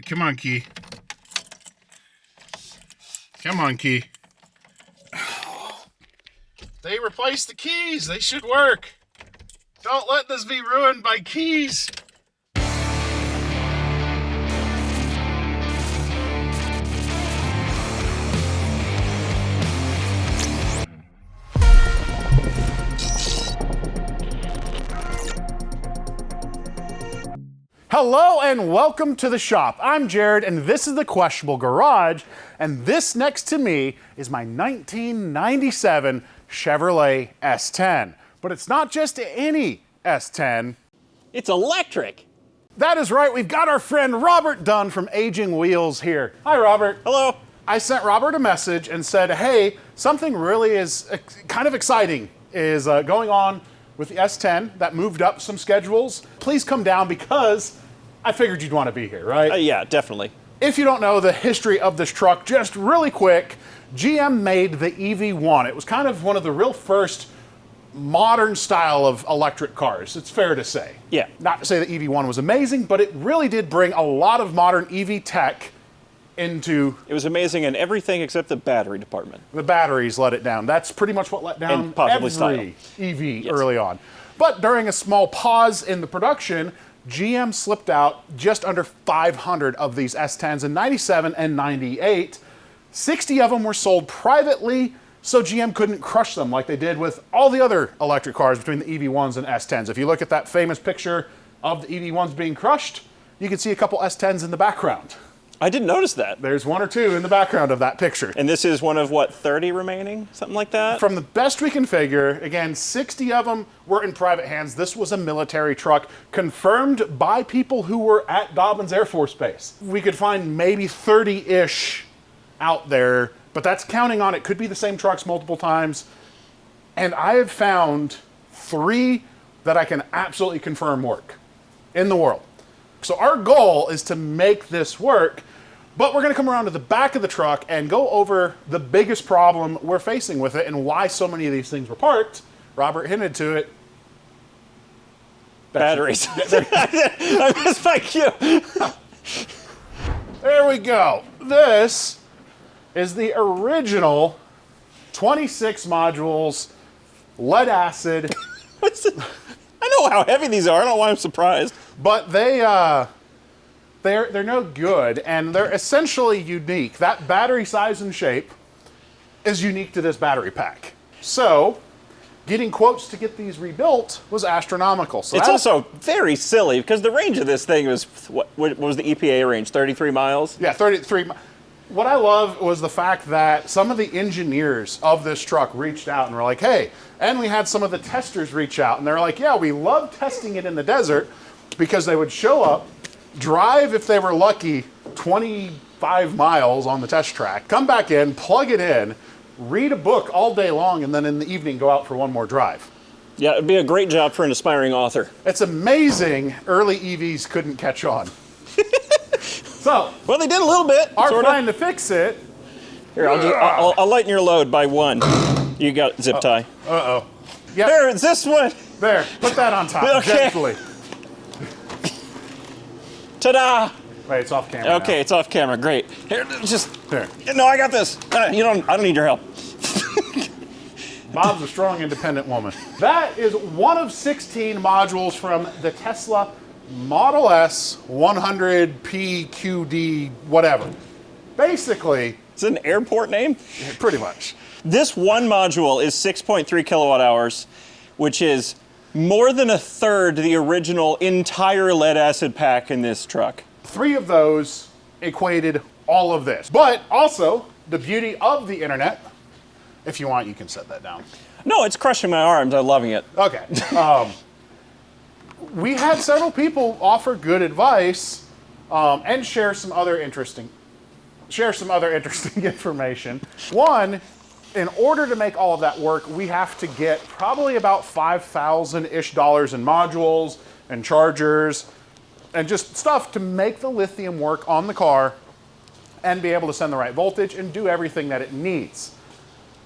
Come on, key. Come on, key. They replaced the keys. They should work. Don't let this be ruined by keys. Hello and welcome to the shop. I'm Jared and this is the Questionable Garage, and this next to me is my 1997 Chevrolet S10. But it's not just any S10. It's electric. That is right, we've got our friend Robert Dunn from Aging Wheels here. Hi Robert. Hello. I sent Robert a message and said, hey, something really is kind of exciting is going on with the S10 that moved up some schedules. Please come down because I figured you'd want to be here, right? Yeah, definitely. If you don't know the history of this truck, just really quick, GM made the EV1. It was kind of one of the real first modern style of electric cars, it's fair to say. Yeah. Not to say the EV1 was amazing, but it really did bring a lot of modern EV tech into... It was amazing in everything except the battery department. The batteries let it down. That's pretty much what let down every EV early on. But during a small pause in the production, GM slipped out just under 500 of these S10s in 97 and 98. 60 of them were sold privately, so GM couldn't crush them like they did with all the other electric cars between the EV1s and S10s. If you look at that famous picture of the EV1s being crushed, you can see a couple S10s in the background. I didn't notice that. There's one or two in the background of that picture. And this is one of, what, 30 remaining? Something like that? From the best we can figure, again, 60 of them were in private hands. This was a military truck confirmed by people who were at Dobbins Air Force Base. We could find maybe 30-ish out there, but that's counting on it. Could be the same trucks multiple times. And I have found 3 that I can absolutely confirm work in the world. So our goal is to make this work, but we're gonna come around to the back of the truck and go over the biggest problem we're facing with it and why so many of these things were parked. Robert hinted to it. Batteries. I missed my cue. There we go. This is the original 26 modules, lead acid. I know how heavy these are. I don't know why I'm surprised. But they're no good, and they're essentially unique. That battery size and shape is unique to this battery pack. So, getting quotes to get these rebuilt was astronomical. So it's also very silly because the range of this thing was, what was the EPA range, 33 miles? Yeah, 33. What I love was the fact that some of the engineers of this truck reached out and were like, hey, and we had some of the testers reach out and they're like, yeah, we love testing it in the desert, because they would show up, drive if they were lucky 25 miles on the test track, come back in, plug it in, read a book all day long, and then in the evening go out for one more drive. Yeah, it'd be a great job for an aspiring author. It's amazing early EVs couldn't catch on. So, well, they did a little bit. Our plan to fix it. Here, I'll lighten your load by 1. You got zip tie. Uh-oh. Yep. There, it's this one. There, put that on top, okay. gently. Ta-da! Wait, it's off camera. Okay, now. It's off camera. Great. Here, just there. No, I got this. I don't need your help. Bob's a strong, independent woman. That is one of 16 modules from the Tesla Model S 100 PQD whatever. Basically, it's an airport name. Pretty much. This one module is 6.3 kilowatt hours, which is more than a third the original entire lead acid pack in this truck. 3 of those equated all of this. But also, the beauty of the internet, if you want, you can set that down. No, it's crushing my arms. I'm loving it. Okay. We had several people offer good advice and share some other interesting information. One, in order to make all of that work, we have to get probably about $5,000-ish in modules and chargers and just stuff to make the lithium work on the car and be able to send the right voltage and do everything that it needs.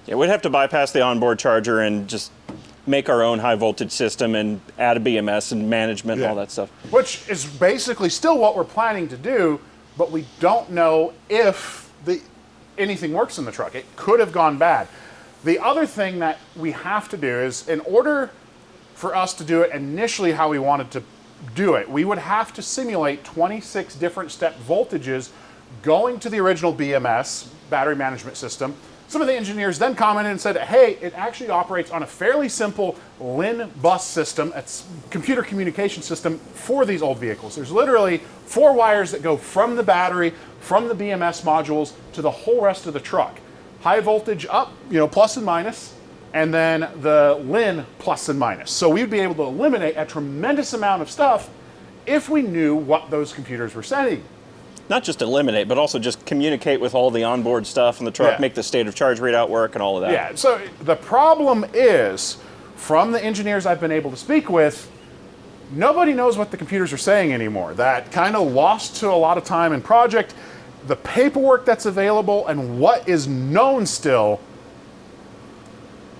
Yeah, we'd have to bypass the onboard charger and just make our own high voltage system and add a BMS and management and all that stuff. Which is basically still what we're planning to do, but we don't know if anything works in the truck. It could have gone bad. The other thing that we have to do is, in order for us to do it initially how we wanted to do it, we would have to simulate 26 different step voltages going to the original BMS, battery management system. Some of the engineers then commented and said, hey, it actually operates on a fairly simple LIN bus system. It's computer communication system for these old vehicles. There's literally 4 wires that go from the battery, from the BMS modules to the whole rest of the truck. High voltage up, plus and minus, and then the LIN plus and minus. So we'd be able to eliminate a tremendous amount of stuff if we knew what those computers were saying. Not just eliminate, but also just communicate with all the onboard stuff in the truck, make the state of charge readout work and all of that. Yeah, so the problem is, from the engineers I've been able to speak with, nobody knows what the computers are saying anymore. That kind of lost to a lot of time in project. The paperwork that's available and what is known still,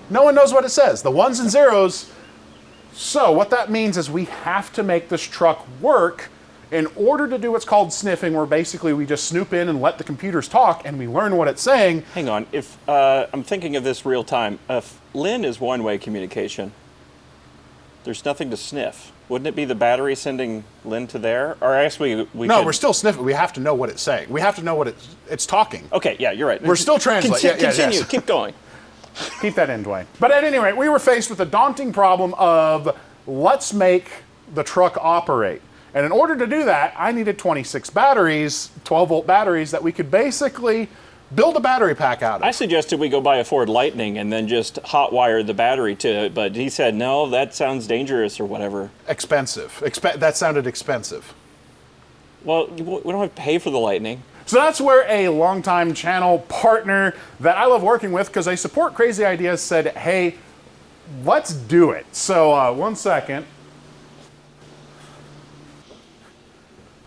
no one knows what it says. The ones and zeros. So what that means is we have to make this truck work in order to do what's called sniffing, where basically we just snoop in and let the computers talk and we learn what it's saying. Hang on, if I'm thinking of this real time, if LIN is one-way communication, there's nothing to sniff. Wouldn't it be the battery sending LIN to there? Or I guess we No, we're still sniffing. We have to know what it's saying. We have to know what it's talking. Okay, yeah, you're right. We're still translating. Continue, keep going. Keep that in, Dwayne. But at any rate, we were faced with the daunting problem of let's make the truck operate. And in order to do that, I needed 26 batteries, 12-volt batteries, that we could basically build a battery pack out of. I suggested we go buy a Ford Lightning and then just hot wire the battery to it, but he said, no, that sounds dangerous or whatever. Expensive. That sounded expensive. Well, we don't have to pay for the Lightning. So that's where a longtime channel partner that I love working with, because they support crazy ideas, said, hey, let's do it. So 1 second.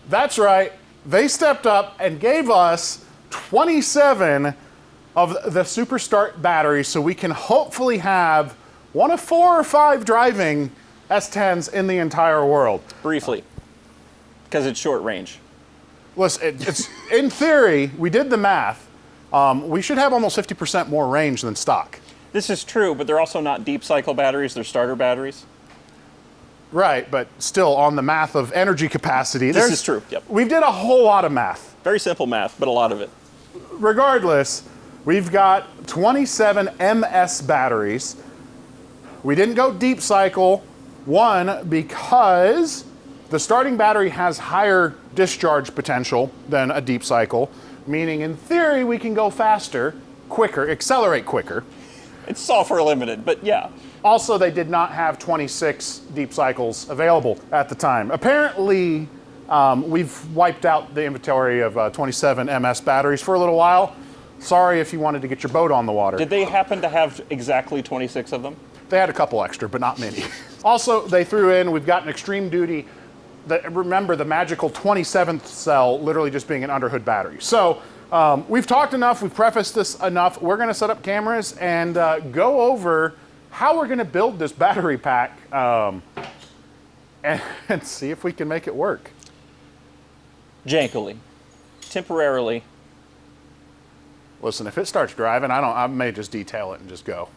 That's right. They stepped up and gave us 27 of the Super Start batteries, so we can hopefully have one of 4 or 5 driving S10s in the entire world. Briefly, because it's short range. Listen, it's in theory, we did the math. We should have almost 50% more range than stock. This is true, but they're also not deep cycle batteries, they're starter batteries. Right, but still on the math of energy capacity. This is true, yep. We did a whole lot of math. Very simple math, but a lot of it. Regardless, we've got 27 MS batteries. We didn't go deep cycle, one, because the starting battery has higher discharge potential than a deep cycle, meaning in theory we can go faster, quicker, accelerate quicker. It's software limited, but yeah. Also, they did not have 26 deep cycles available at the time. Apparently, we've wiped out the inventory of 27 MS batteries for a little while. Sorry if you wanted to get your boat on the water. Did they happen to have exactly 26 of them? They had a couple extra, but not many. Also, they threw in, we've got an extreme duty, remember the magical 27th cell literally just being an underhood battery. So we've talked enough, we've prefaced this enough. We're gonna set up cameras and go over how we're gonna build this battery pack and see if we can make it work. Jankily, temporarily. Listen, if it starts driving, I may just detail it and just go.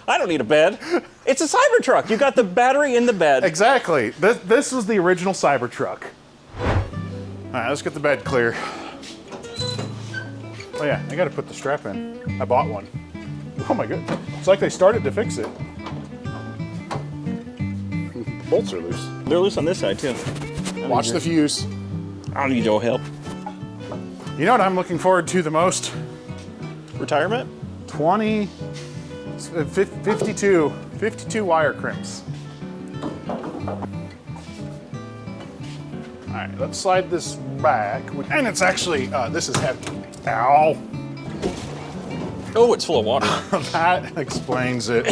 I don't need a bed. It's a Cybertruck. You got the battery in the bed. Exactly. This was the original Cybertruck. All right, let's get the bed clear. Oh yeah, I gotta put the strap in. I bought one. Oh my goodness. It's like they started to fix it. The bolts are loose. They're loose on this side too. Watch the fuse. I don't need your help. You know what I'm looking forward to the most? Retirement? 52 wire crimps. All right, let's slide this back. And it's actually, this is heavy. Ow. Oh, it's full of water. That explains it.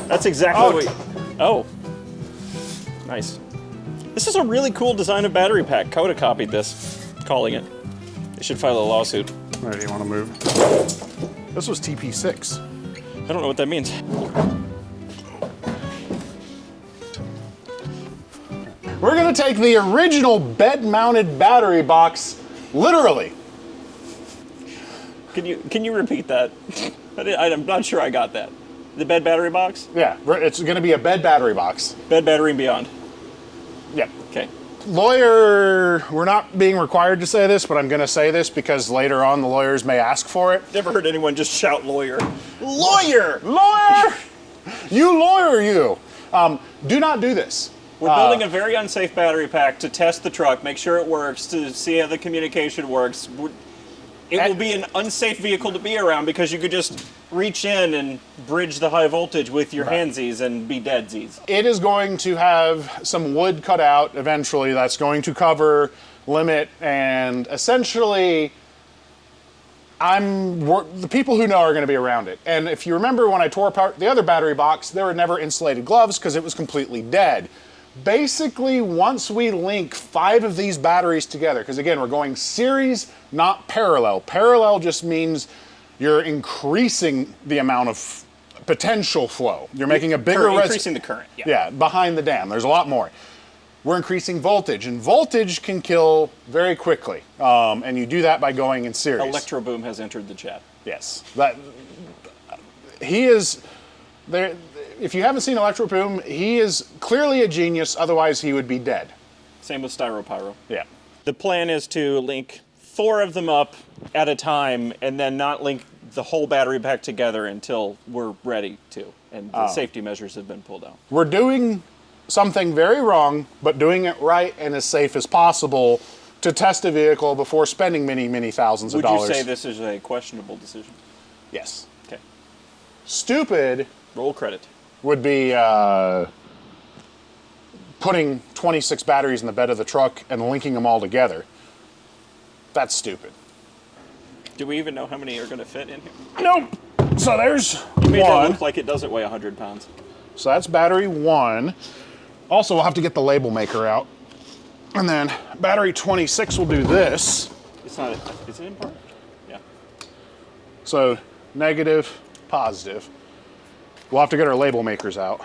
That's exactly what Oh. Nice. This is a really cool design of battery pack. Coda copied this, calling it. They should file a lawsuit. Where do you want to move? This was TP6. I don't know what that means. We're gonna take the original bed-mounted battery box, literally. Can you repeat that? I'm not sure I got that. The bed battery box? Yeah, it's gonna be a bed battery box. Bed battery and beyond. Yep. Okay. Lawyer, we're not being required to say this, but I'm gonna say this because later on the lawyers may ask for it. Never heard anyone just shout lawyer. Lawyer! Lawyer! You lawyer, you! Do not do this. We're building a very unsafe battery pack to test the truck, make sure it works, to see how the communication works. It will be an unsafe vehicle to be around because you could just reach in and bridge the high voltage with your handsies and be deadsies. It is going to have some wood cut out eventually that's going to cover, limit, and essentially the people who know are going to be around it. And if you remember when I tore apart the other battery box, there were never insulated gloves because it was completely dead. Basically, once we link 5 of these batteries together, because again, we're going series, not parallel. Parallel just means you're increasing the amount of potential flow. You're making a bigger increasing the current. Yeah, behind the dam. There's a lot more. We're increasing voltage, and voltage can kill very quickly. And you do that by going in series. Electro Boom has entered the chat. Yes, he is there. If you haven't seen Electro Boom, he is clearly a genius. Otherwise, he would be dead. Same with Styropyro. Yeah. The plan is to link 4 of them up at a time, and then not link the whole battery pack together until we're ready to, and the safety measures have been pulled out. We're doing something very wrong, but doing it right and as safe as possible to test a vehicle before spending many, many thousands of dollars. Would you say this is a questionable decision? Yes. Okay. Stupid Roll credit. would be putting 26 batteries in the bed of the truck and linking them all together. That's stupid. Do we even know how many are going to fit in here? Nope. So there's You made that one. look like it doesn't weigh 100 pounds. So that's battery 1. Also, we'll have to get the label maker out. And then battery 26 will do this. It's not. Is it important? Yeah. So negative, positive. We'll have to get our label makers out.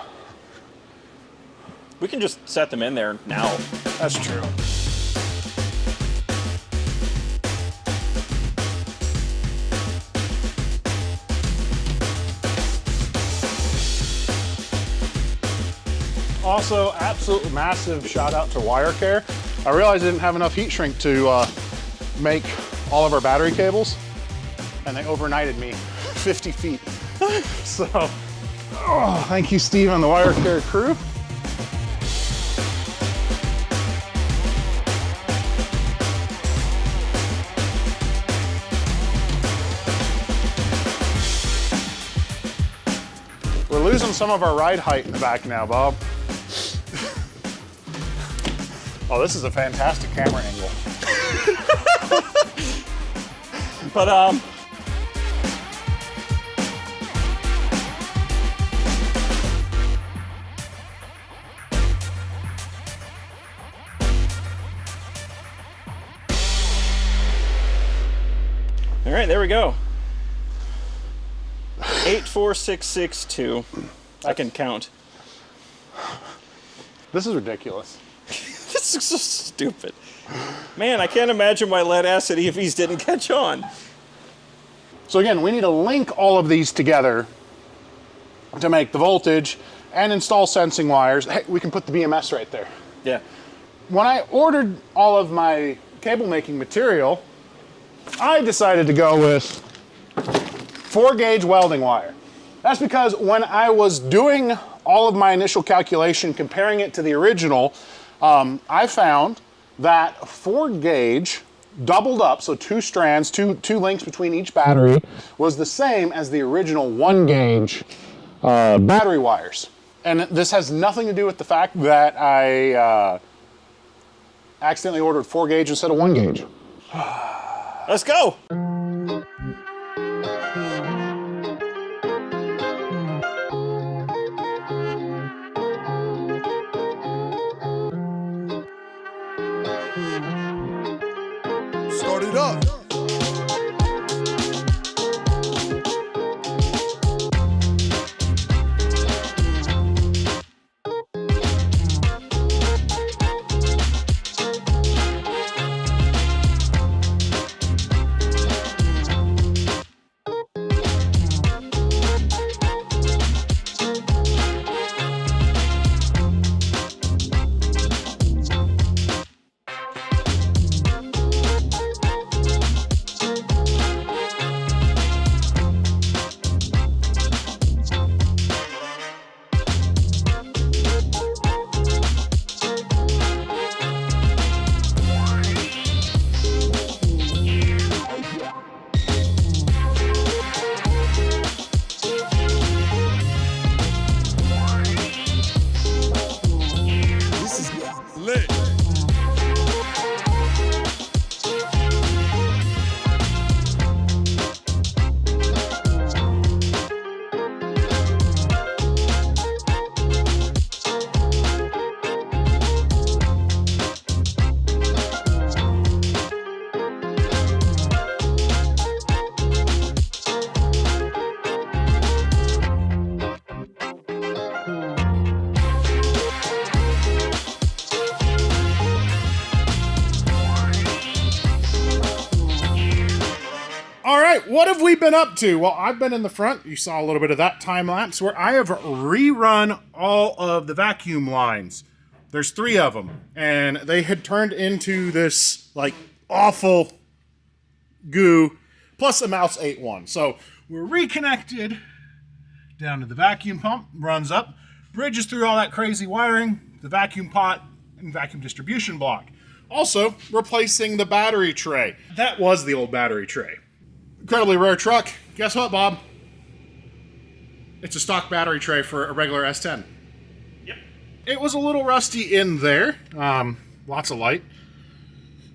We can just set them in there now. That's true. Also, absolute massive shout out to WireCare. I realized I didn't have enough heat shrink to make all of our battery cables, and they overnighted me 50 feet. So, thank you, Steve, and the WireCare crew. We're losing some of our ride height in the back now, Bob. Oh, this is a fantastic camera angle. But all right, there we go. 84662. I can count. This is ridiculous. This is so stupid. Man, I can't imagine why lead acid EVs didn't catch on. So again, we need to link all of these together to make the voltage and install sensing wires. Hey, we can put the BMS right there. Yeah. When I ordered all of my cable making material, I decided to go with 4-gauge welding wire. That's because when I was doing all of my initial calculation, comparing it to the original, I found that 4-gauge doubled up, so 2 strands, two links between each battery, was the same as the original 1-gauge battery wires. And this has nothing to do with the fact that I accidentally ordered 4-gauge instead of 1-gauge. Let's go. Start it up. Lit. All right, what have we been up to? Well, I've been in the front. You saw a little bit of that time lapse where I have rerun all of the vacuum lines. There's 3 of them, and they had turned into this like awful goo, plus a mouse ate one. So we're reconnected down to the vacuum pump, runs up, bridges through all that crazy wiring, the vacuum pot, and vacuum distribution block. Also, replacing the battery tray. That was the old battery tray. Incredibly rare truck. Guess what, Bob? It's a stock battery tray for a regular S10. Yep. It was a little rusty in there. Lots of light.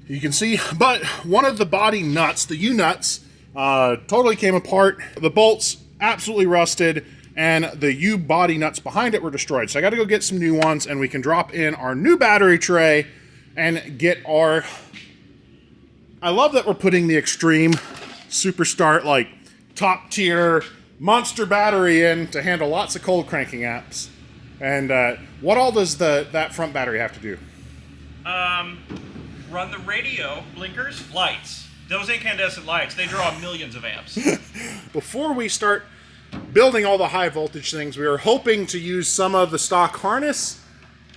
You can see, but one of the body nuts, the U-nuts, totally came apart. The bolts absolutely rusted, and the U body nuts behind it were destroyed. So I got to go get some new ones, and we can drop in our new battery tray and get our... I love that we're putting the Extreme Superstart, like, top tier monster battery in to handle lots of cold cranking apps. And what all does that front battery have to do? Run the radio, blinkers, lights. Those incandescent lights, they draw millions of amps. Before we start building all the high voltage things, we were hoping to use some of the stock harness,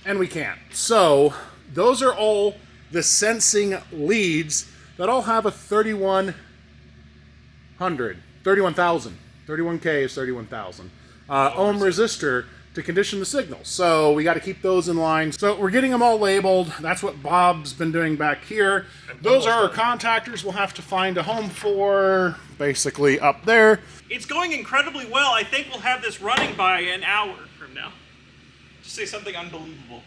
and we can't. So those are all the sensing leads that all have a 31,000. 31K is 31,000 ohm resistor to condition the signal. So we got to keep those in line. So we're getting them all labeled. That's what Bob's been doing back here. Those are our contactors we'll have to find a home for, basically up there. It's going incredibly well. I think we'll have this running by an hour from now. Just say something unbelievable.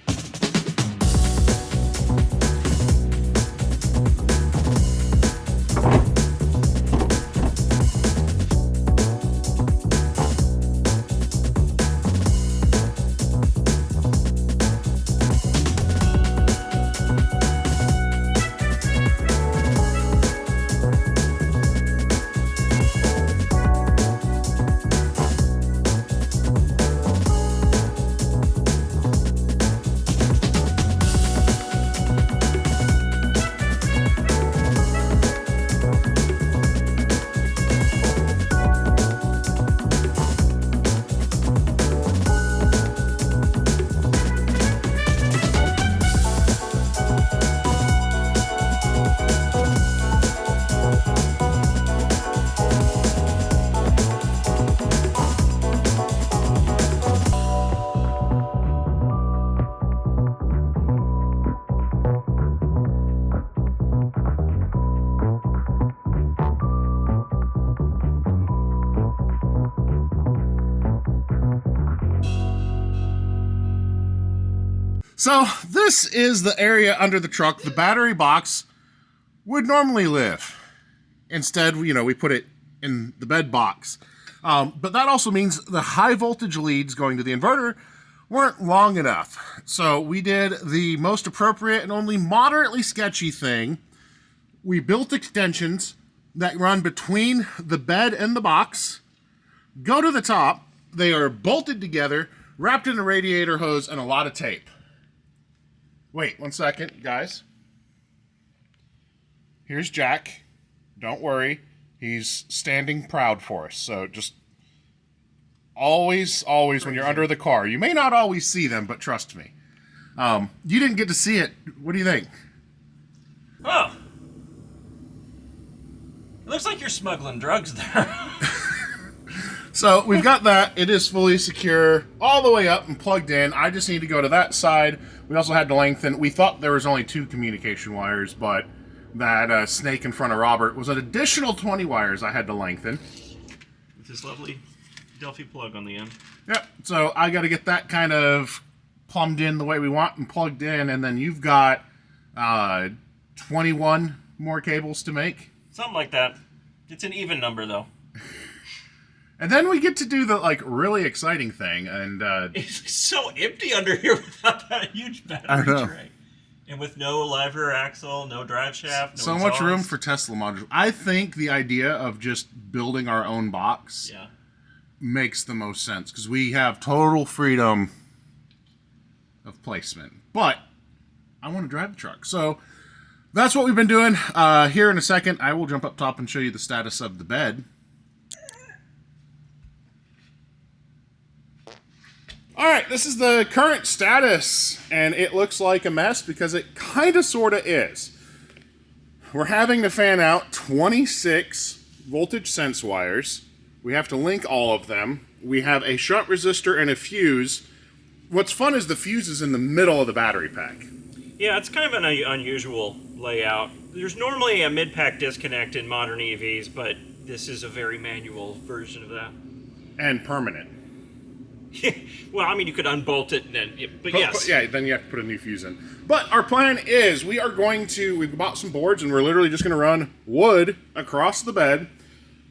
So this is the area under the truck the battery box would normally live. Instead, we put it in the bed box. But that also means the high voltage leads going to the inverter weren't long enough. So we did the most appropriate and only moderately sketchy thing. We built extensions that run between the bed and the box, go to the top. They are bolted together, wrapped in a radiator hose and a lot of tape. Wait 1 second, guys. Here's Jack. Don't worry. He's standing proud for us. So just always when you're under the car. You may not always see them, but trust me. You didn't get to see it. What do you think? Oh. It looks like you're smuggling drugs there. So we've got that. It is fully secure all the way up and plugged in. I just need to go to that side. We also had to lengthen. We thought there was only 2 communication wires, but that snake in front of Robert was an additional 20 wires I had to lengthen. With this lovely Delphi plug on the end. Yep. So I got to get that kind of plumbed in the way we want and plugged in, and then you've got 21 more cables to make. Something like that. It's an even number, though. And then we get to do the, like, really exciting thing, and... It's so empty under here without that huge battery tray. And with no lever axle, no drive shaft, no so exhaust. much room for Tesla modules. I think the idea of just building our own box makes the most sense, because we have total freedom of placement. But I want to drive the truck. So that's what we've been doing. Here in a second, I will jump up top and show you the status of the bed. All right, this is the current status, and it looks like a mess because it kind of sort of is. We're having to fan out 26 voltage sense wires. We have to link all of them. We have a shunt resistor and a fuse. What's fun is the fuse is in the middle of the battery pack. Yeah, it's kind of an unusual layout. There's normally a mid-pack disconnect in modern EVs, but this is a very manual version of that. And permanent. Well, I mean, you could unbolt it and then, but yes. Yeah, then you have to put a new fuse in. But our plan is we've bought some boards and we're literally just going to run wood across the bed,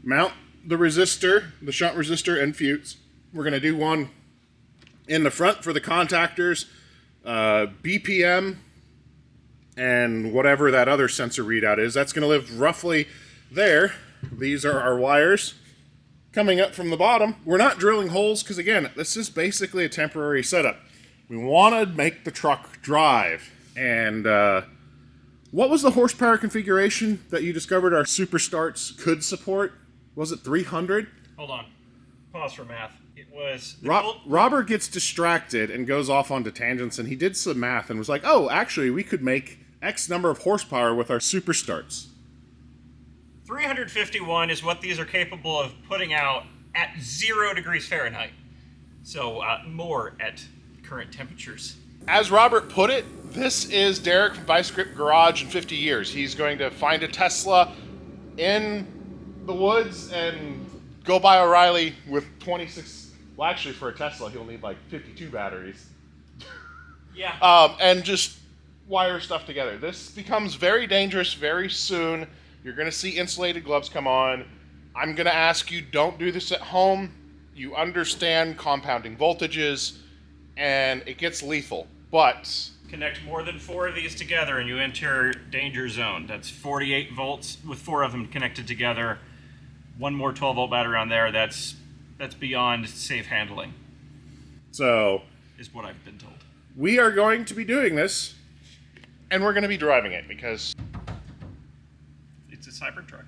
mount the resistor, the shunt resistor and fuse. We're going to do one in the front for the contactors, BPM, and whatever that other sensor readout is. That's going to live roughly there. These are our wires. Coming up from the bottom, we're not drilling holes because, again, this is basically a temporary setup. We want to make the truck drive. And what was the horsepower configuration that you discovered our Super Starts could support? Was it 300? Hold on. Pause for math. It was... Robert gets distracted and goes off onto tangents, and he did some math and was like, oh, actually, we could make X number of horsepower with our Super Starts. 351 is what these are capable of putting out at 0 degrees Fahrenheit. So more at current temperatures. As Robert put it, this is Derek from Vice Grip Garage in 50 years. He's going to find a Tesla in the woods and go by O'Reilly with 26... Well, actually, for a Tesla, he'll need like 52 batteries. Yeah. And just wire stuff together. This becomes very dangerous very soon. You're going to see insulated gloves come on. I'm going to ask you, don't do this at home. You understand compounding voltages, and it gets lethal. But connect more than 4 of these together, and you enter danger zone. That's 48 volts with 4 of them connected together. One more 12-volt battery on there. That's beyond safe handling. So, is what I've been told. We are going to be doing this, and we're going to be driving it because it's a Cybertruck.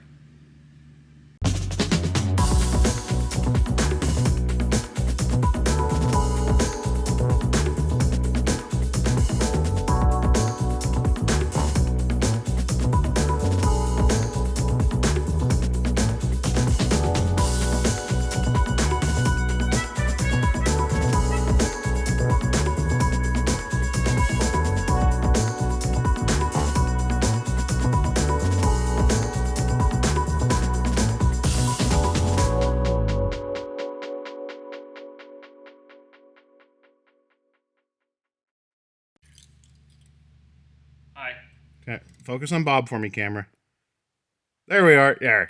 Hi. okay, focus on Bob for me, camera. There we are. There.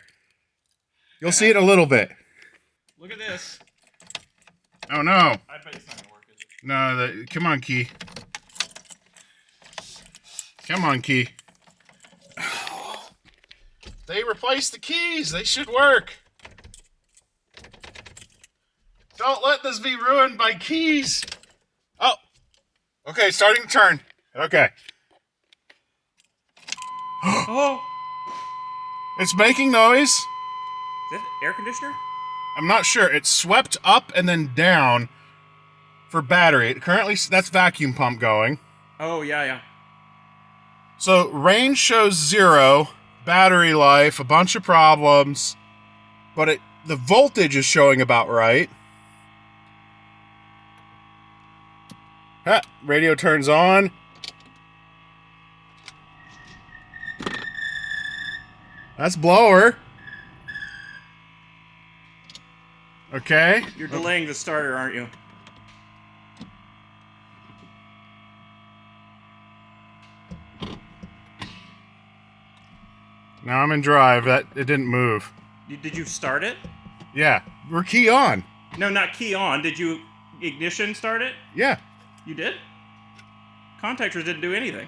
You'll see it in a little bit. Look at this. Oh no. I bet it's not gonna work, is it? No, come on, Key. Come on, Key. they replaced the keys. They should work. Don't let this be ruined by keys. Oh. Okay, starting to turn. Okay. Oh. It's making noise. Is that air conditioner? I'm not sure. It swept up and then down for battery. Currently, that's vacuum pump going. Oh, yeah. So range shows 0, battery life, a bunch of problems, but the voltage is showing about right. Radio turns on. That's blower. Okay. You're delaying the starter, aren't you? Now I'm in drive. It didn't move. Did you start it? Yeah, we're key on. No, not key on. Did you ignition start it? Yeah. You did? Contactors didn't do anything.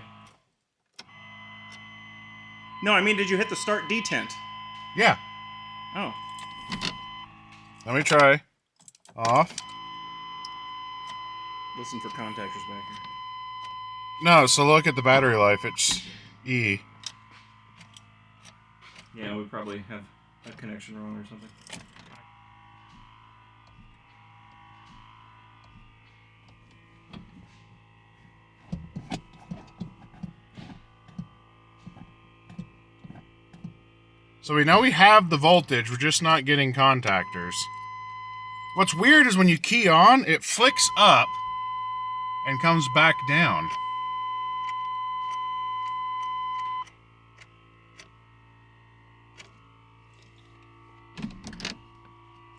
No, I mean, did you hit the start detent? Yeah. Oh. Let me try. Off. Listen for contactors back here. No, so look at the battery life. It's E. Yeah, we probably have a connection wrong or something. So we know we have the voltage, we're just not getting contactors. What's weird is when you key on, it flicks up and comes back down.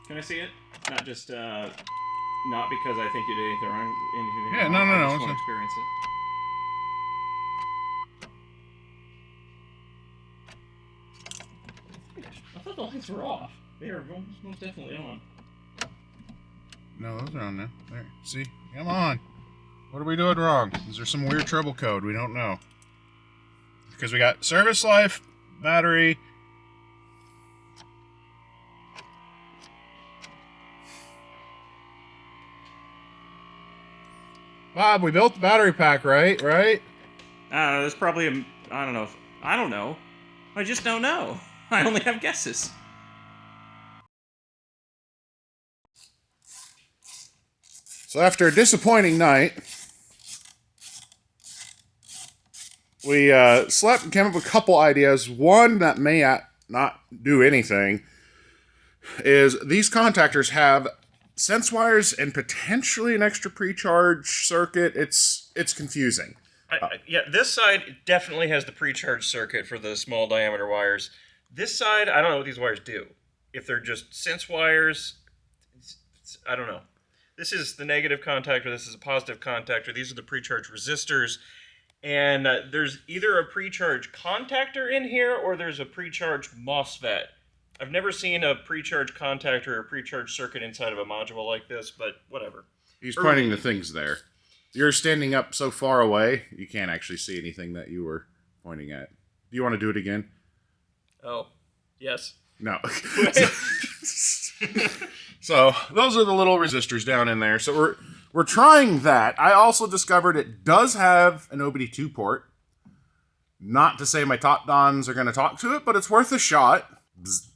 Can I see it? Not just, not because I think you did anything wrong. Yeah, no. I just want to experience it. I thought the lights were off. They are most definitely on. No, those are on now. There, see? Come on. What are we doing wrong? Is there some weird trouble code? We don't know. Because we got service life, battery. Bob, we built the battery pack, right? Right? I don't know. There's probably a. I don't know. I don't know. I just don't know. I only have guesses. So after a disappointing night, we slept and came up with a couple ideas. One that may not do anything is these contactors have sense wires and potentially an extra pre-charge circuit. It's confusing. Yeah, this side definitely has the pre-charge circuit for the small diameter wires. This side, I don't know what these wires do. If they're just sense wires, I don't know. This is the negative contactor. This is a positive contactor. These are the pre-charge resistors. And there's either a pre-charge contactor in here or there's a pre-charge MOSFET. I've never seen a pre-charge contactor or a pre-charge circuit inside of a module like this, but whatever. He's pointing to things there. You're standing up so far away, you can't actually see anything that you were pointing at. Do you want to do it again? Oh, yes. No. So those are the little resistors down in there. So we're trying that. I also discovered it does have an OBD2 port. Not to say my top dons are going to talk to it, but it's worth a shot. Bzz.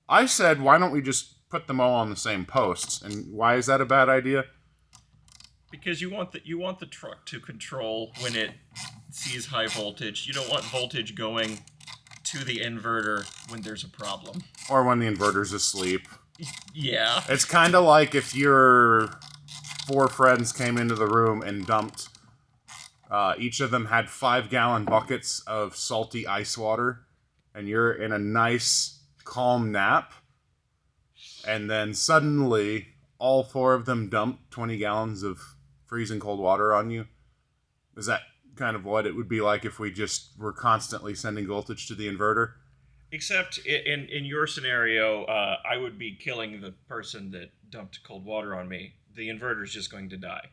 I said, why don't we just put them all on the same posts? And why is that a bad idea? Because you want the truck to control when it sees high voltage. You don't want voltage going to the inverter when there's a problem. Or when the inverter's asleep. Yeah. It's kind of like if your 4 friends came into the room and dumped. Each of them had 5-gallon buckets of salty ice water. And you're in a nice, calm nap. And then suddenly, all 4 of them dumped 20 gallons of freezing cold water on you. Is that kind of what it would be like if we just were constantly sending voltage to the inverter? Except in your scenario, I would be killing the person that dumped cold water on me. The inverter's just going to die.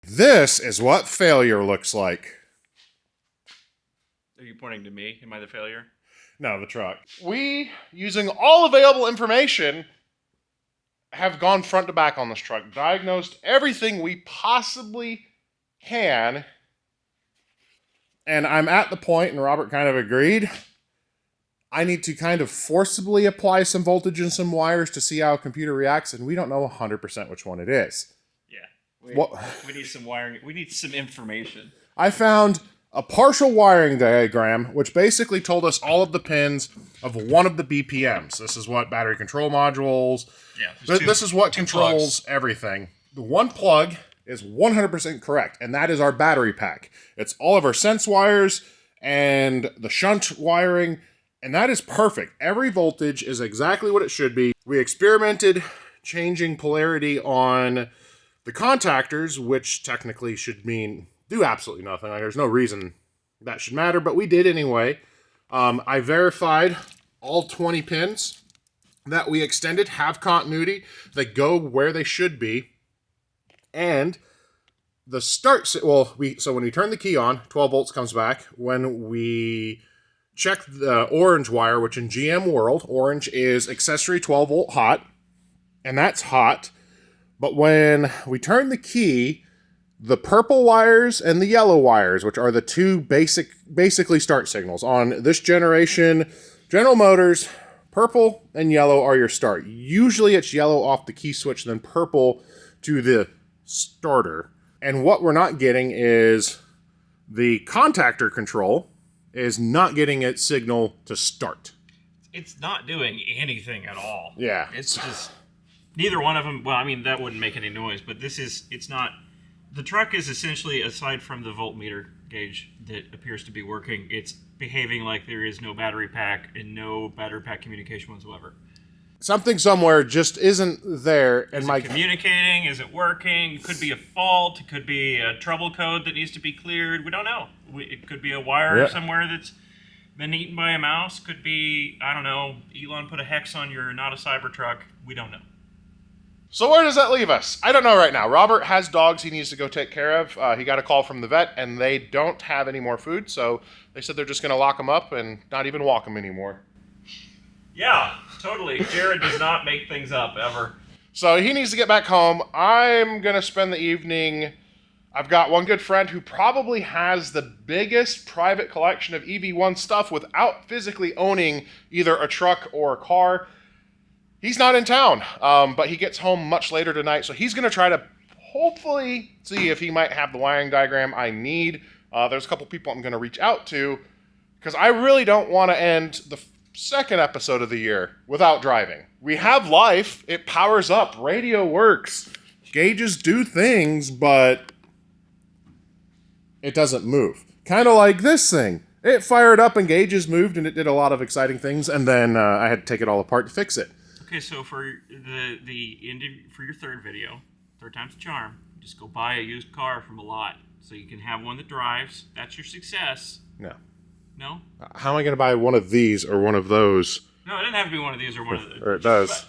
This is what failure looks like. Are you pointing to me? Am I the failure? No, the truck. We, using all available information, have gone front to back on this truck, diagnosed everything we possibly can, and I'm at the point, and Robert kind of agreed, I need to kind of forcibly apply some voltage and some wires to see how a computer reacts, and we don't know 100% which one it is. Yeah. We need some wiring. We need some information. I found a partial wiring diagram, which basically told us all of the pins of one of the BPMs. This is what battery control modules. Yeah. This is what controls everything. The one plug is 100% correct, and that is our battery pack. It's all of our sense wires and the shunt wiring, and that is perfect. Every voltage is exactly what it should be. We experimented changing polarity on the contactors, which technically should mean do absolutely nothing. Like, there's no reason that should matter, but we did anyway. I verified all 20 pins that we extended have continuity. They go where they should be. And the start, so when we turn the key on, 12 volts comes back. When we check the orange wire, which in GM world, orange is accessory 12 volt hot, and that's hot. But when we turn the key, the purple wires and the yellow wires, which are the two basically start signals on this generation, General Motors, purple and yellow are your start. Usually it's yellow off the key switch, then purple to the starter. And what we're not getting is the contactor control is not getting its signal to start. It's not doing anything at all. Yeah. It's just, neither one of them, well, I mean, that wouldn't make any noise, but it's not, the truck is essentially, aside from the voltmeter gauge that appears to be working, it's behaving like there is no battery pack and no battery pack communication whatsoever. Something somewhere just isn't there. And is it communicating? Is it working? It could be a fault. It could be a trouble code that needs to be cleared. We don't know. It could be a wire somewhere that's been eaten by a mouse. Could be, I don't know, Elon put a hex on your not a Cybertruck. We don't know. So where does that leave us? I don't know right now. Robert has dogs he needs to go take care of. He got a call from the vet, and they don't have any more food, so they said they're just going to lock him up and not even walk him anymore. Yeah, totally. Jared does not make things up, ever. So he needs to get back home. I'm going to spend the evening. I've got one good friend who probably has the biggest private collection of EV1 stuff without physically owning either a truck or a car. He's not in town, but he gets home much later tonight, so he's going to try to hopefully see if he might have the wiring diagram I need. There's a couple people I'm going to reach out to, because I really don't want to end the second episode of the year without driving. We have life. It powers up. Radio works. Gauges do things, but it doesn't move. Kind of like this thing. It fired up and gauges moved, and it did a lot of exciting things, and then I had to take it all apart to fix it. Okay, so for for your third video, third time's a charm, just go buy a used car from a lot so you can have one that drives. That's your success. No. No? How am I going to buy one of these or one of those? No, it doesn't have to be one of these or one of those. Or it does.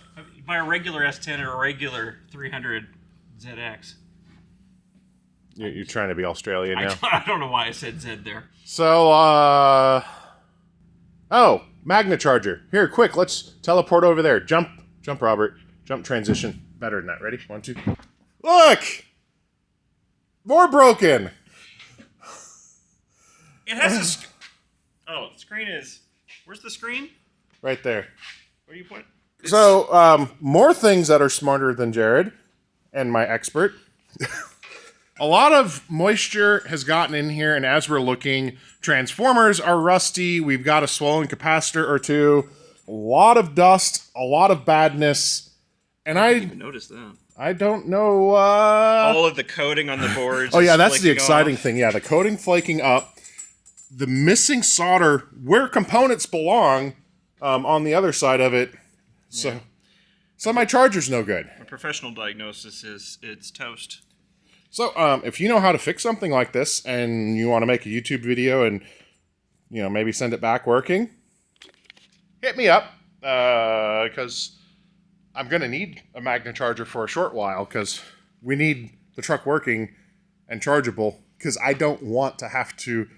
Buy a regular S10 or a regular 300 ZX. You're trying to be Australian now. I don't know why I said Z there. So, oh, magnet charger. Here, quick, let's teleport over there. Jump, Robert. Jump transition. Better than that. Ready? 1, 2. Look! More broken! It has the screen is... Where's the screen? Right there. Where do you point? So, more things that are smarter than Jared and my expert. A lot of moisture has gotten in here, and as we're looking, transformers are rusty. We've got a swollen capacitor or two. A lot of dust, a lot of badness. And I didn't even notice that. I don't know. All of the coating on the boards. Oh, yeah, that's the exciting thing. Yeah, the coating flaking up. The missing solder where components belong on the other side of it. So my charger's no good. A professional diagnosis is it's toast. So, if you know how to fix something like this and you want to make a YouTube video and, maybe send it back working, hit me up, because I'm going to need a magnet charger for a short while, because we need the truck working and chargeable, because I don't want to have to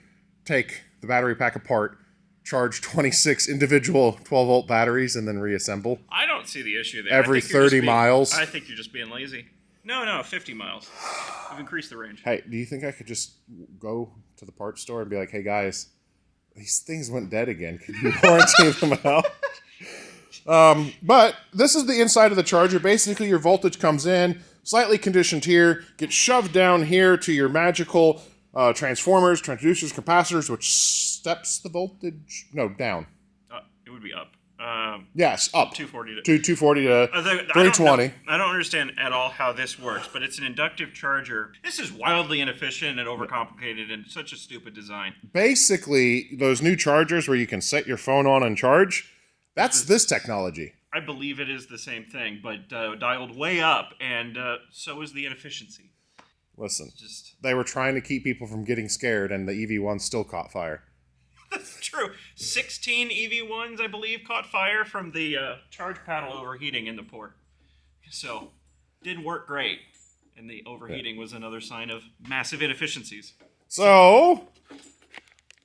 take the battery pack apart, charge 26 individual 12-volt batteries, and then reassemble. I don't see the issue there. Every 30 miles. I think you're just being lazy. No, 50 miles. We've increased the range. Hey, do you think I could just go to the parts store and be like, hey guys, these things went dead again. Could you warranty them out? But this is the inside of the charger. Basically, your voltage comes in, slightly conditioned here, gets shoved down here to your magical transformers, transducers, capacitors, which steps the voltage, down. It would be up. Yes, up. 240 to 240 to 320. I don't understand at all how this works, but it's an inductive charger. This is wildly inefficient and overcomplicated and such a stupid design. Basically, those new chargers where you can set your phone on and charge, that's this technology. I believe it is the same thing, but dialed way up, and so is the inefficiency. Listen, Just they were trying to keep people from getting scared, and the EV1 still caught fire. that's true. 16 EV1s, I believe, caught fire from the charge paddle overheating in the port. So, didn't work great. And the overheating was another sign of massive inefficiencies. So,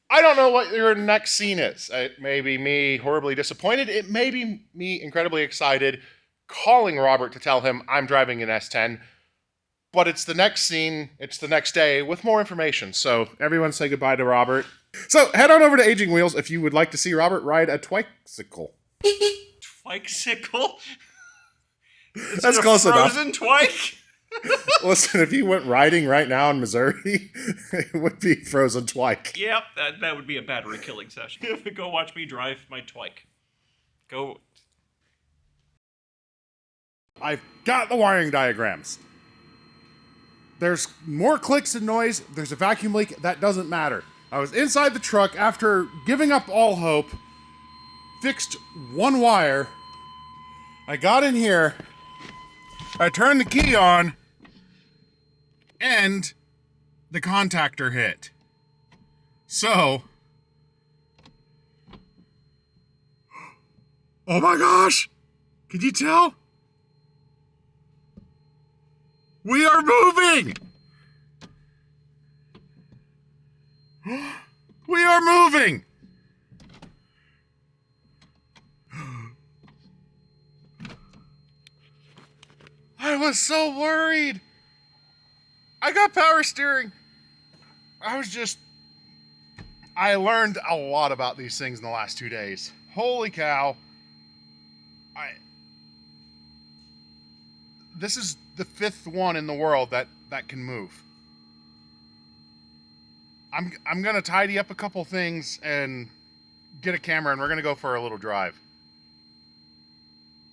I don't know what your next scene is. It may be me horribly disappointed. It may be me incredibly excited, calling Robert to tell him I'm driving an S10. But it's the next scene, it's the next day with more information. So, everyone say goodbye to Robert. So, head on over to Aging Wheels if you would like to see Robert ride a twicycle. Twicycle? That's close enough. Frozen twike? Listen, if you went riding right now in Missouri, it would be frozen twike. Yep, that would be a battery killing session. Go watch me drive my twike. Go. I've got the wiring diagrams. There's more clicks and noise. There's a vacuum leak. That doesn't matter. I was inside the truck after giving up all hope, fixed one wire. I got in here. I turned the key on, and the contactor hit. So, oh my gosh! Could you tell? We are moving! We are moving! I was so worried. I got power steering. I learned a lot about these things in the last 2 days. Holy cow. This is the 5th one in the world that can move. I'm gonna tidy up a couple things and get a camera, and we're gonna go for a little drive.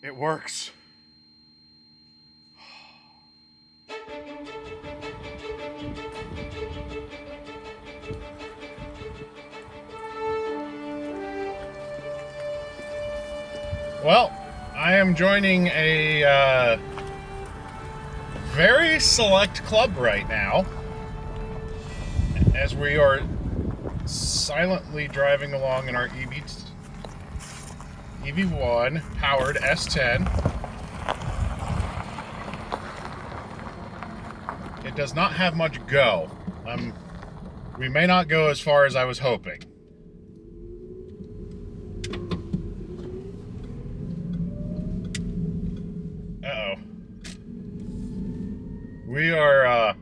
It works. Well, I am joining a very select club right now, as we are silently driving along in our EV1 powered S10. It does not have much go. We may not go as far as I was hoping. Uh-oh. We are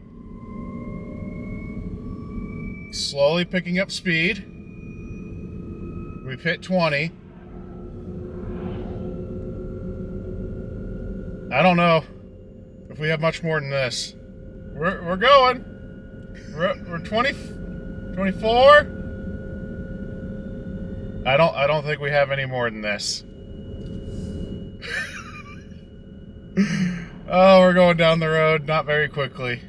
slowly picking up speed. We've hit 20. I don't know if we have much more than this. We're going. We're 20, 24. I don't think we have any more than this. Oh, we're going down the road, not very quickly.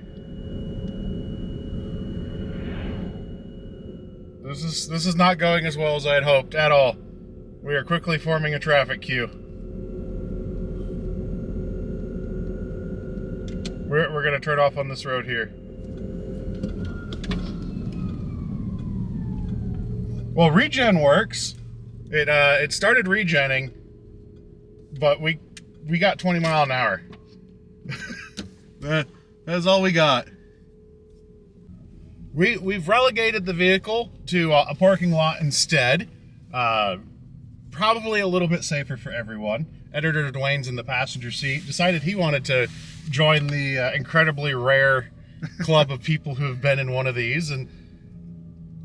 This is not going as well as I had hoped at all. We are quickly forming a traffic queue. We're gonna turn off on this road here. Well, regen works. It started regenning, but we got 20 mile an hour. That's all we got. We've relegated the vehicle to a parking lot instead. Probably a little bit safer for everyone. Editor Dwayne's in the passenger seat. Decided he wanted to join the incredibly rare club of people who have been in one of these, and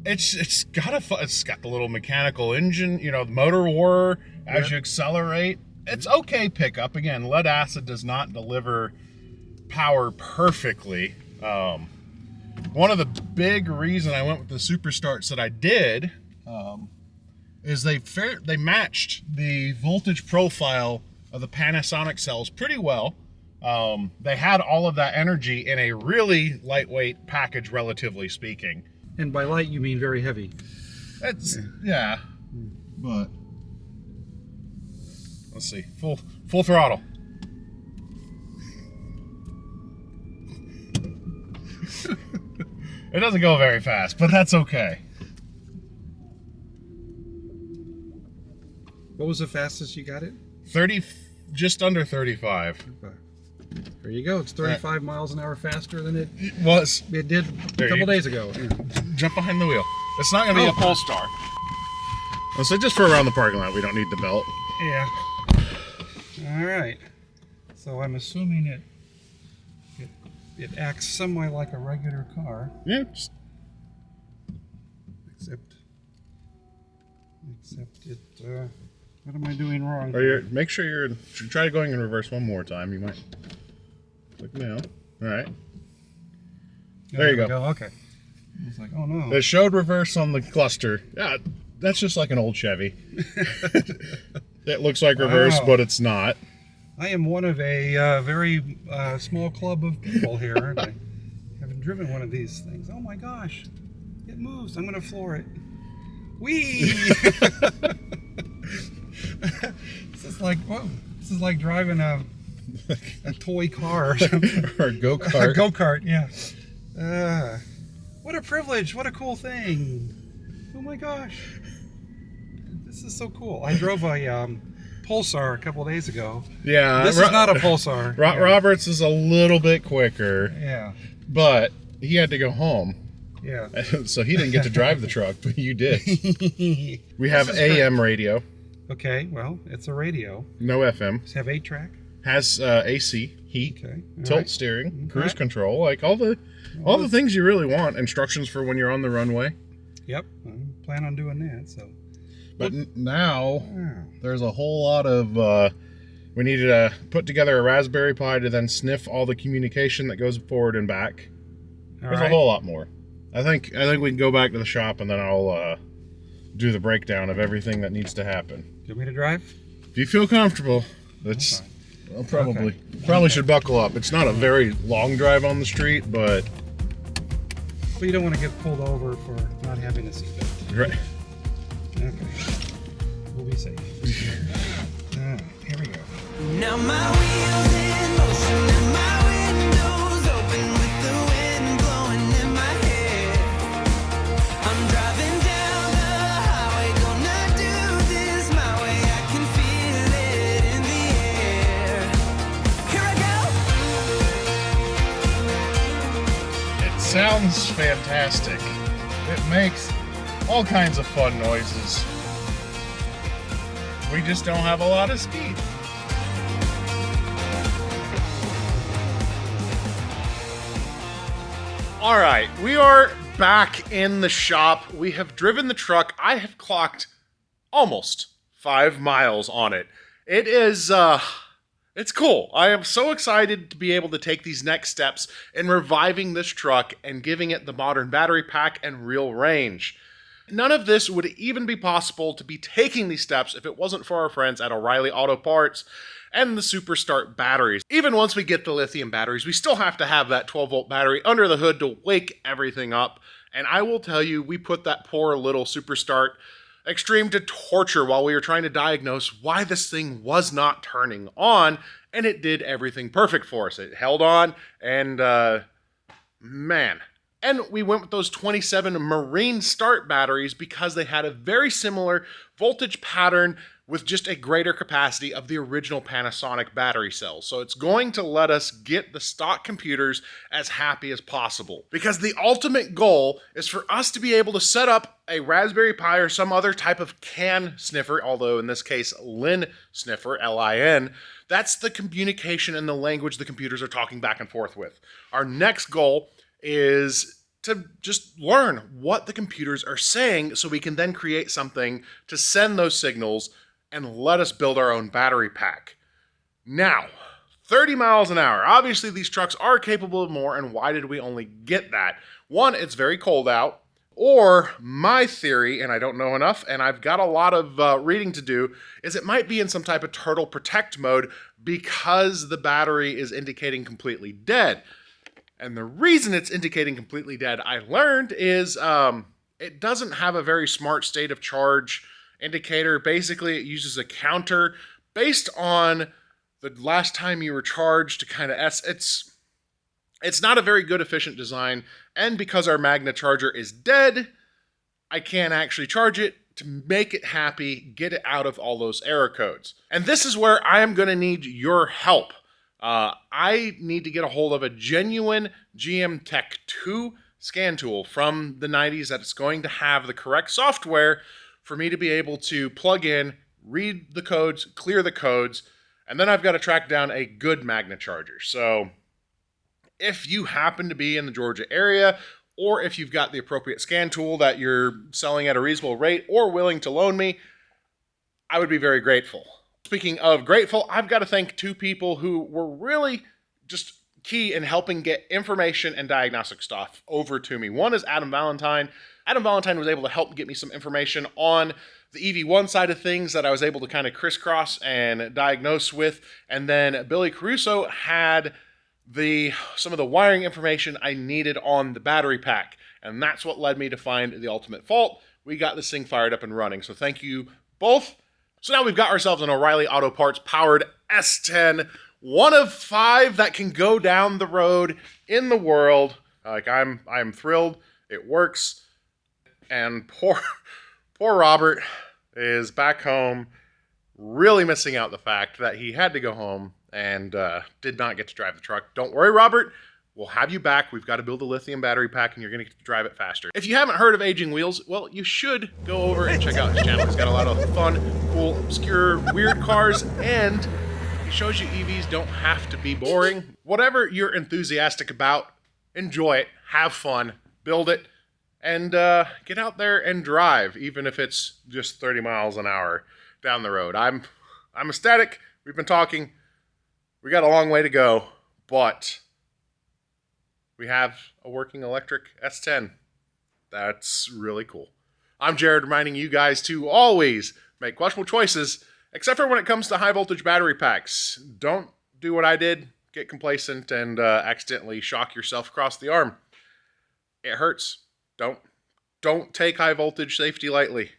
it's got the little mechanical engine, the motor whir as you accelerate. It's okay pickup. Again, lead acid does not deliver power perfectly. One of the big reasons I went with the super starts that I did is they matched the voltage profile of the Panasonic cells pretty well. They had all of that energy in a really lightweight package, relatively speaking. And by light, you mean very heavy. Yeah. But let's see, full throttle. It doesn't go very fast, but that's okay. What was the fastest you got it? 30, just under 35. There you go. It's 35 miles an hour faster than it Was. did a couple days ago. Yeah. Jump behind the wheel. It's not going to be a Polestar. So just for around the parking lot, we don't need the belt. Yeah. All right. So I'm assuming it acts somewhat like a regular car, Yeah. except it. What am I doing wrong? Make sure you're. Try going in reverse one more time. You might. Click now. All right. There you go. Okay. It's like, oh no. It showed reverse on the cluster. Yeah, that's just like an old Chevy. It looks like reverse, but it's not. I am one of a very small club of people here, aren't I? Haven't driven one of these things. Oh my gosh, it moves. I'm going to floor it. Whee! This is like, whoa. This is like driving a toy car or something. Or a go-kart. A go-kart, yeah. What a privilege. What a cool thing. Oh my gosh. This is so cool. I drove a Pulsar a couple days ago. Yeah. This is not a Pulsar. Roberts is a little bit quicker. Yeah. But he had to go home. Yeah. So he didn't get to drive the truck, but you did. We have AM radio. Okay, well, it's a radio. No FM. Does it have 8-track? Has AC, heat, Okay. tilt steering, cruise right. control, like all the things you really want. Instructions for when you're on the runway. Yep, I plan on doing that. So, But now there's a whole lot of. We needed to put together a Raspberry Pi to then sniff all the communication that goes forward and back. There's a whole lot more. I think we can go back to the shop and then I'll do the breakdown of everything that needs to happen. Do you want me to drive? If you feel comfortable, it's I'll probably should buckle up. It's not a very long drive on the street, but you don't want to get pulled over for not having a seatbelt. right. Okay, we'll be safe. Here we go. Now my wheels in motion and my windows open with the wind blowing in my hair. I'm driving down the highway, gonna do this my way. I can feel it in the air. Here I go. It sounds fantastic. It makes all kinds of fun noises. We just don't have a lot of speed. All right, we are back in the shop. We have driven the truck. I have clocked almost 5 miles on it. It is, it's cool. I am so excited to be able to take these next steps in reviving this truck and giving it the modern battery pack and real range. None of this would even be possible to be taking these steps if it wasn't for our friends at O'Reilly Auto Parts and the Super Start batteries. Even once we get the lithium batteries, we still have to have that 12-volt battery under the hood to wake everything up. And I will tell you, we put that poor little Super Start Extreme to torture while we were trying to diagnose why this thing was not turning on, and it did everything perfect for us. It held on, and man. And we went with those 27 Marine Start batteries because they had a very similar voltage pattern with just a greater capacity of the original Panasonic battery cells. So it's going to let us get the stock computers as happy as possible. Because the ultimate goal is for us to be able to set up a Raspberry Pi or some other type of CAN sniffer, although in this case, LIN sniffer, L-I-N. That's the communication and the language the computers are talking back and forth with. Our next goal is to just learn what the computers are saying so we can then create something to send those signals and let us build our own battery pack. Now, 30 miles an hour. Obviously, these trucks are capable of more, and why did we only get that? One, it's very cold out, or my theory, and I don't know enough, and I've got a lot of reading to do, is it might be in some type of turtle protect mode because the battery is indicating completely dead. And the reason it's indicating completely dead, I learned, is it doesn't have a very smart state of charge indicator. Basically, it uses a counter based on the last time you were charged to kind of it It's not a very good efficient design, and because our magnet charger is dead, I can't actually charge it to make it happy, get it out of all those error codes. And this is where I am going to need your help. I need to get a hold of a genuine GM Tech 2 scan tool from the 90s that is going to have the correct software for me to be able to plug in, read the codes, clear the codes, and then I've got to track down a good magnet charger. So if you happen to be in the Georgia area, or if you've got the appropriate scan tool that you're selling at a reasonable rate or willing to loan me, I would be very grateful. Speaking of grateful, I've got to thank two people who were really just key in helping get information and diagnostic stuff over to me. One is Adam Valentine. Adam Valentine was able to help get me some information on the EV1 side of things that I was able to kind of crisscross and diagnose with. And then Billy Caruso had some of the wiring information I needed on the battery pack. And that's what led me to find the ultimate fault. We got this thing fired up and running. So thank you both. So now we've got ourselves an O'Reilly Auto Parts powered S10, one of 5 that can go down the road in the world. Like I'm thrilled. It works. And poor Robert is back home, really missing out the fact that he had to go home and did not get to drive the truck. Don't worry, Robert. We'll have you back. We've got to build a lithium battery pack, and you're going to get to drive it faster. If you haven't heard of Aging Wheels, well, you should go over and check out his channel. He's got a lot of fun, cool, obscure, weird cars, and he shows you EVs don't have to be boring. Whatever you're enthusiastic about, enjoy it, have fun, build it, and get out there and drive, even if it's just 30 miles an hour down the road. I'm ecstatic. We've been talking. We got a long way to go, but we have a working electric S10. That's really cool. I'm Jared, reminding you guys to always make questionable choices, except for when it comes to high voltage battery packs. Don't do what I did, get complacent and accidentally shock yourself across the arm. It hurts. Don't take high voltage safety lightly.